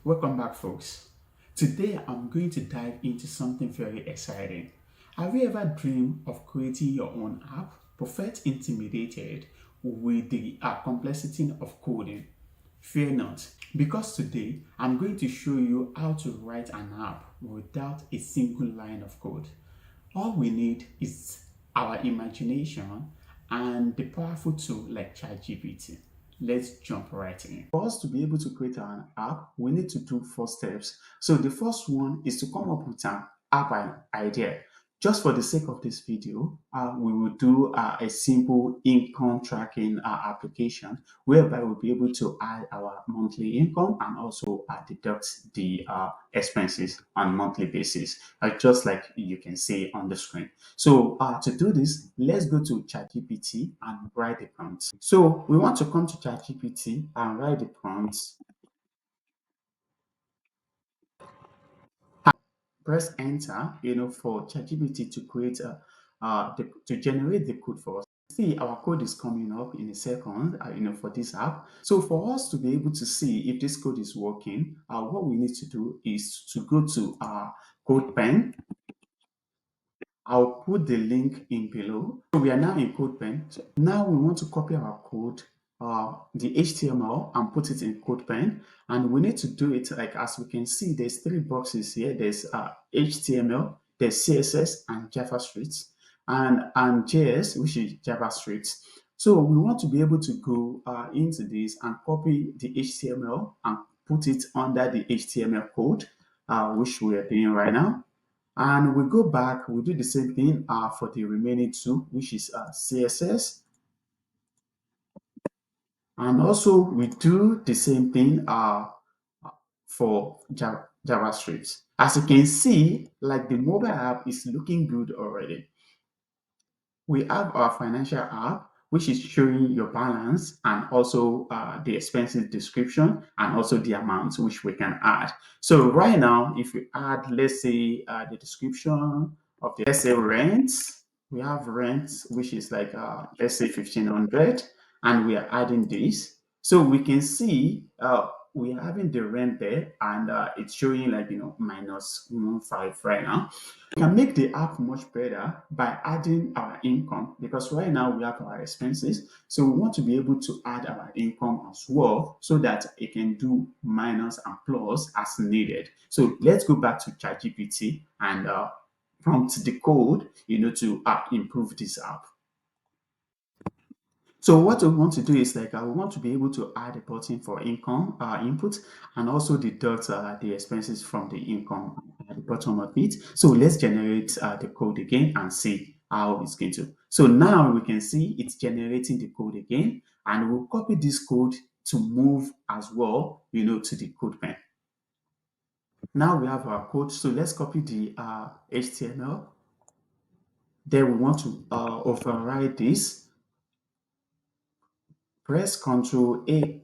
Welcome back, folks. Today I'm going to dive into something very exciting. Have you ever dreamed of creating your own app but felt intimidated with the complexity of coding? Fear not, because today I'm going to show you how to write an app without a single line of code. All we need is our imagination and the powerful tool like ChatGPT. Let's jump right in. For us to be able to create an app, we need to do 4 steps. So the first one is to come up with an app idea. Just for the sake of this video, we will do a simple income tracking application whereby we'll be able to add our monthly income and also deduct the expenses on monthly basis, just like you can see on the screen. So to do this, let's go to ChatGPT and write the prompt. So we want to come to ChatGPT and write the prompt. Press enter, for ChatGPT to create to generate the code for us. See, our code is coming up in a second, for this app. So for us to be able to see if this code is working, what we need to do is to go to CodePen. I'll put the link in below. So we are now in CodePen. So now we want to copy our code, the HTML, and put it in CodePen. And we need to do it like as we can see, there's 3 boxes here. There's HTML, there's CSS, and JavaScript, and JS, which is JavaScript. So we want to be able to go into this and copy the HTML and put it under the HTML code, which we are doing right now. And we go back, we do the same thing for the remaining two, which is CSS. And also we do the same thing for JavaScript. As you can see, like the mobile app is looking good already. We have our financial app, which is showing your balance and also the expenses description and also the amount which we can add. So right now, if we add, let's say the description of the, let's say rent, we have rent, which is like, let's say 1500, and we are adding this. So we can see we are having the rent there and it's showing like, minus 15 right now. We can make the app much better by adding our income, because right now we have our expenses. So we want to be able to add our income as well so that it can do minus and plus as needed. So let's go back to ChatGPT and prompt the code, to improve this app. So what we want to do is like we want to be able to add a button for income input and also deduct the expenses from the income at the bottom of it. So let's generate the code again and see how it's going to. So now we can see it's generating the code again, and we'll copy this code to move as well, to the code pen. Now we have our code. So let's copy the HTML. Then we want to override this. Press Ctrl A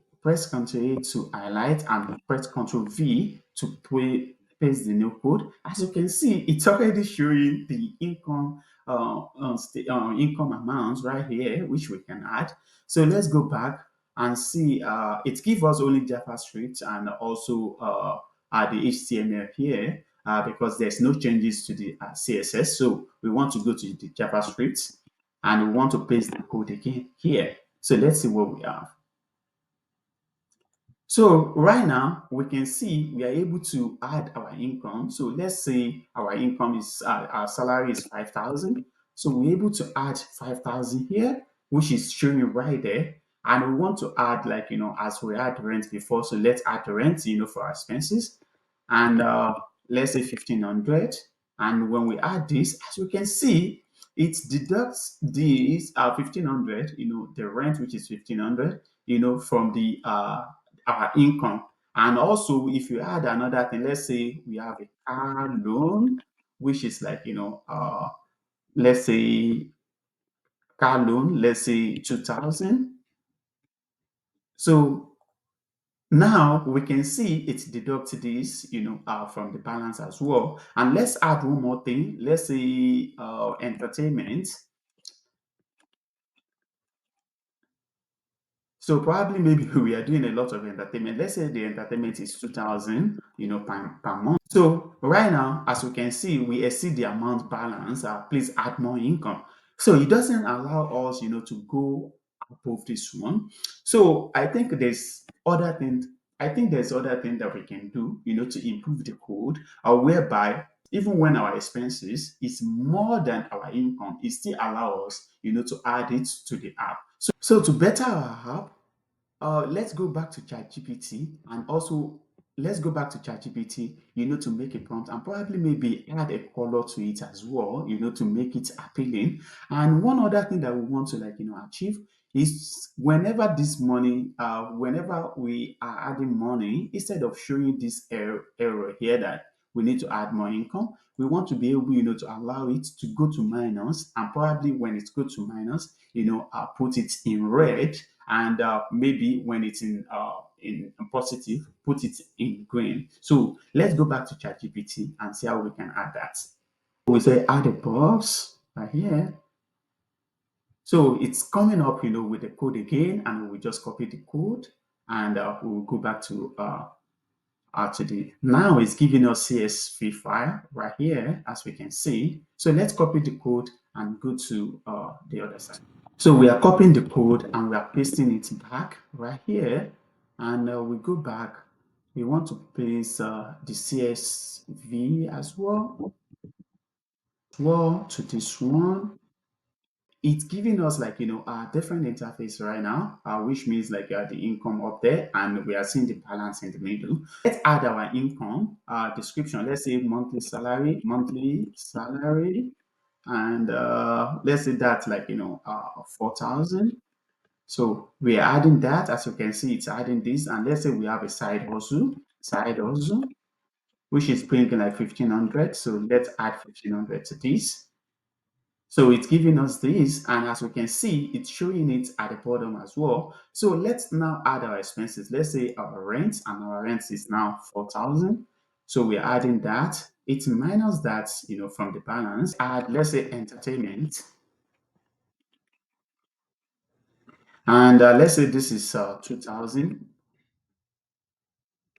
to highlight and press Ctrl V to paste the new code. As you can see, it's already showing the income amounts right here, which we can add. So let's go back and see. It gives us only JavaScript and also the HTML here. Because there's no changes to the CSS, so we want to go to the JavaScript and we want to paste the code again here. So let's see what we have. So right now we can see we are able to add our income. So let's say our income is our salary is 5,000. So we're able to add 5,000 here, which is showing right there. And we want to add, like, as we had rent before. So let's add the rent, for our expenses. And let's say 1,500. And when we add this, as we can see, it deducts this 1,500, the rent, which is 1,500, from the our income. And also, if you add another thing, let's say we have a car loan, which is like, let's say car loan, let's say 2,000. So now we can see it deducts this, from the balance as well. And let's add one more thing. Let's say entertainment. So probably maybe we are doing a lot of entertainment. Let's say the entertainment is 2,000, per month. So right now, as we can see, we exceed the amount balance. Please add more income. So it doesn't allow us, to go above this one. So I think there's other things. I think there's other things that we can do, to improve the code, or whereby even when our expenses is more than our income, it still allows us, to add it to the app. So to better our app, let's go back to ChatGPT, and also let's go back to ChatGPT, to make a prompt and probably maybe add a color to it as well, to make it appealing. And one other thing that we want to achieve is whenever we are adding money, instead of showing this error here that we need to add more income, we want to be able, to allow it to go to minus, and probably when it goes to minus, put it in red, and maybe when it's in positive, put it in green. So let's go back to ChatGPT and see how we can add that. We say add a box right here. So it's coming up, with the code again, and we just copy the code, and we'll go back to the now it's giving us CSV file right here, as we can see. So let's copy the code and go to the other side. So we are copying the code and we are pasting it back right here, and we go back. We want to paste the CSV as well to this one. It's giving us like a different interface right now, which means like the income up there, and we are seeing the balance in the middle. Let's add our income description. Let's say monthly salary, and let's say that's like 4,000. So we are adding that. As you can see, it's adding this, and let's say we have a side hustle, which is bringing like 1,500. So let's add 1,500 to this. So it's giving us this, and as we can see, it's showing it at the bottom as well. So let's now add our expenses. Let's say our rent, and our rent is now 4,000. So we're adding that. It's minus that, from the balance. Add, let's say, entertainment, and let's say this is 2,000.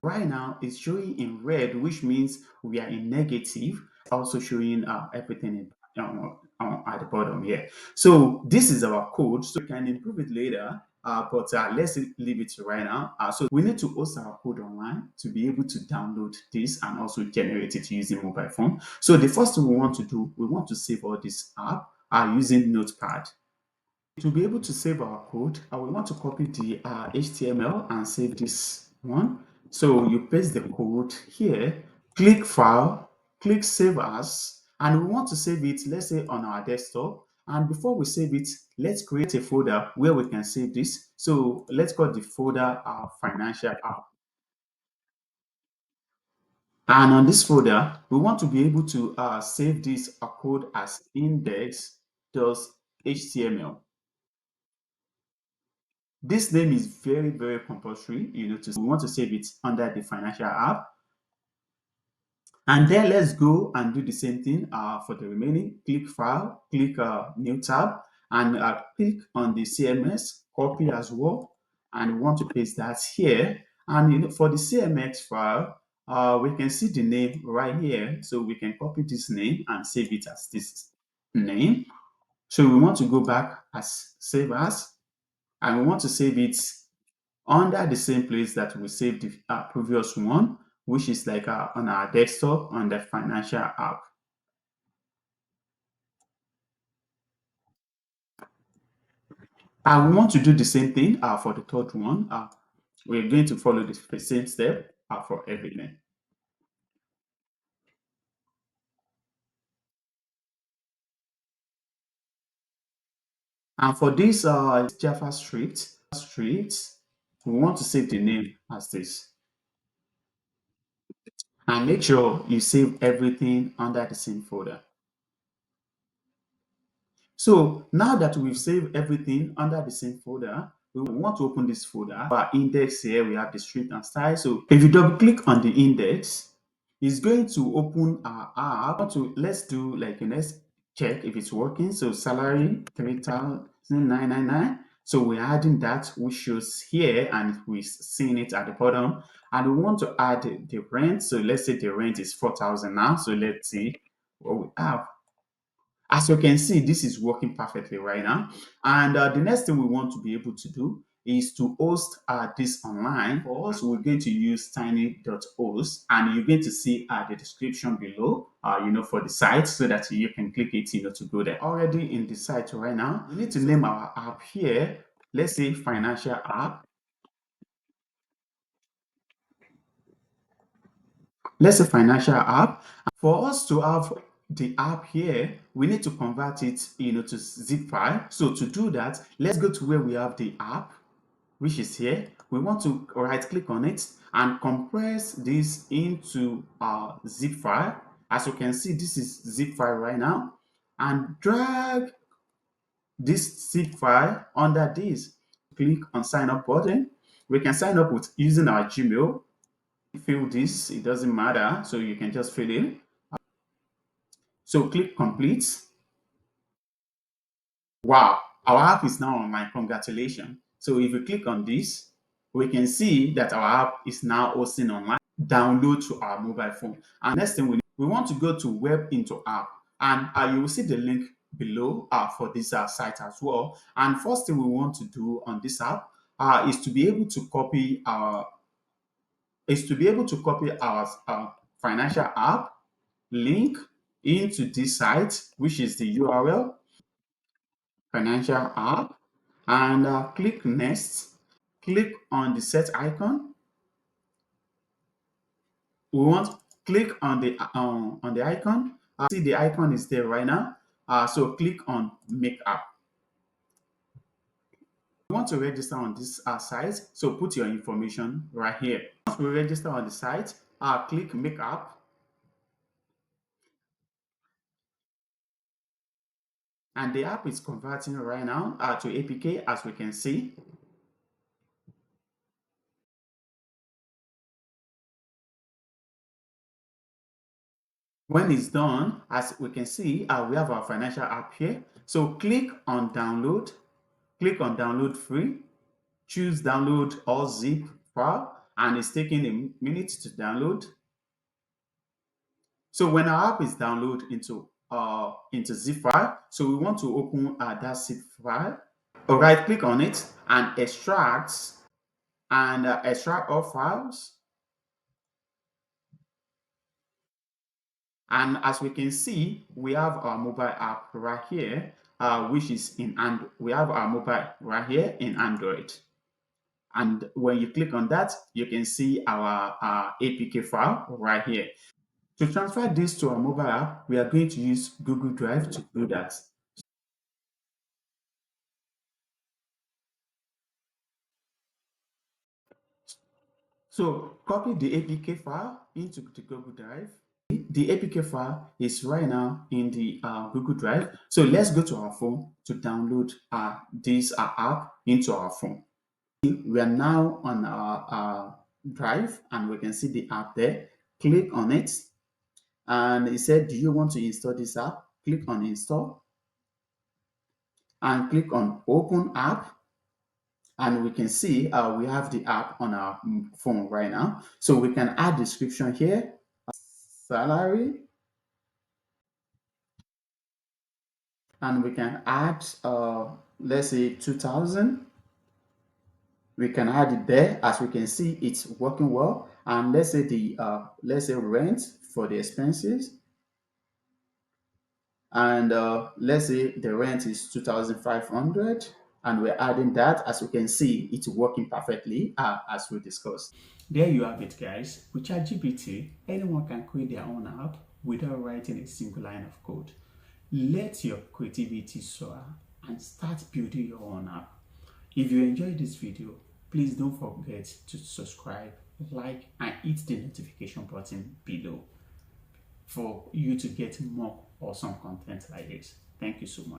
Right now, it's showing in red, which means we are in negative. Also showing everything at the bottom here. So this is our code. So we can improve it later, but let's leave it right now. So we need to host our code online to be able to download this and also generate it using mobile phone. So the first thing we want to do, we want to save all this app using Notepad. To be able to save our code, we want to copy the HTML and save this one. So you paste the code here, click File, click Save As, and we want to save it, let's say, on our desktop. And before we save it, let's create a folder where we can save this. So let's call the folder Financial App. And on this folder, we want to be able to save this code as index.html. This name is very, very compulsory, we want to save it under the financial app. And then let's go and do the same thing for the remaining. Click File, click New tab, and click on the CMS, copy as well. And we want to paste that here. And for the CMS file, we can see the name right here. So we can copy this name and save it as this name. So we want to go back as Save As, and we want to save it under the same place that we saved the previous one, which is like on our desktop on the financial app. And we want to do the same thing for the third one. We're going to follow the same step for everything. And for this JavaScript, we want to save the name as this. And make sure you save everything under the same folder. So now that we've saved everything under the same folder, we want to open this folder. Our index here, we have the street and style. So if you double click on the index, it's going to open our app. Let's do like let's check if it's working. So salary 3,999. So we're adding that, which shows here, and we're seeing it at the bottom. And we want to add the rent. So let's say the rent is 4,000 now. So let's see what we have. As you can see, this is working perfectly right now. And the next thing we want to be able to do is to host this online. For us, we're going to use tiny.host, and you're going to see the description below, for the site, so that you can click it, to go there. Already in the site right now, we need to name our app here. Let's say financial app. Let's say financial app. For us to have the app here, we need to convert it, to zip file. So to do that, let's go to where we have the app, which is here. We want to right click on it and compress this into a zip file. As you can see, this is zip file right now, and drag this zip file under this. Click on sign up button. We can sign up with using our Gmail. Fill this, it doesn't matter, so you can just fill it. So click complete. Wow, our app is now online. Congratulations. So if you click on this, we can see that our app is now hosting online. Download to our mobile phone. And next thing we want to go to web into app, and you will see the link below for this site as well. And first thing we want to do on this app is to be able to copy our financial app link into this site, which is the URL financial app, and click next. Click on the set icon. We want click on the icon. See the icon is there right now. So click on make app. You want to register on this site, so put your information right here. Once we register on the site, click make app. And the app is converting right now to APK, as we can see. When it's done, as we can see, we have our financial app here. So click on download, click on download free, choose download all zip file, and it's taking a minute to download. So when our app is downloaded into zip file, so we want to open that zip file. Right click on it and extract all files. And as we can see, we have our mobile app right here, which is in Android. We have our mobile right here in Android. And when you click on that, you can see our APK file right here. To transfer this to our mobile app, we are going to use Google Drive to do that. So copy the APK file into the Google Drive. The APK file is right now in the Google Drive. So let's go to our phone to download this app into our phone. We are now on our Drive, and we can see the app there. Click on it, and it said, do you want to install this app? Click on install and click on open app, and we can see we have the app on our phone right now. So we can add description here, salary, and we can add let's say 2,000. We can add it there. As we can see, it's working well. And let's say the rent for the expenses, and let's say the rent is 2,500, and we're adding that. As you can see, it's working perfectly as we discussed. There you have it, guys. With ChatGPT, anyone can create their own app without writing a single line of code. Let your creativity soar and start building your own app. If you enjoyed this video, please don't forget to subscribe, like, and hit the notification button below for you to get more awesome content like this. Thank you so much.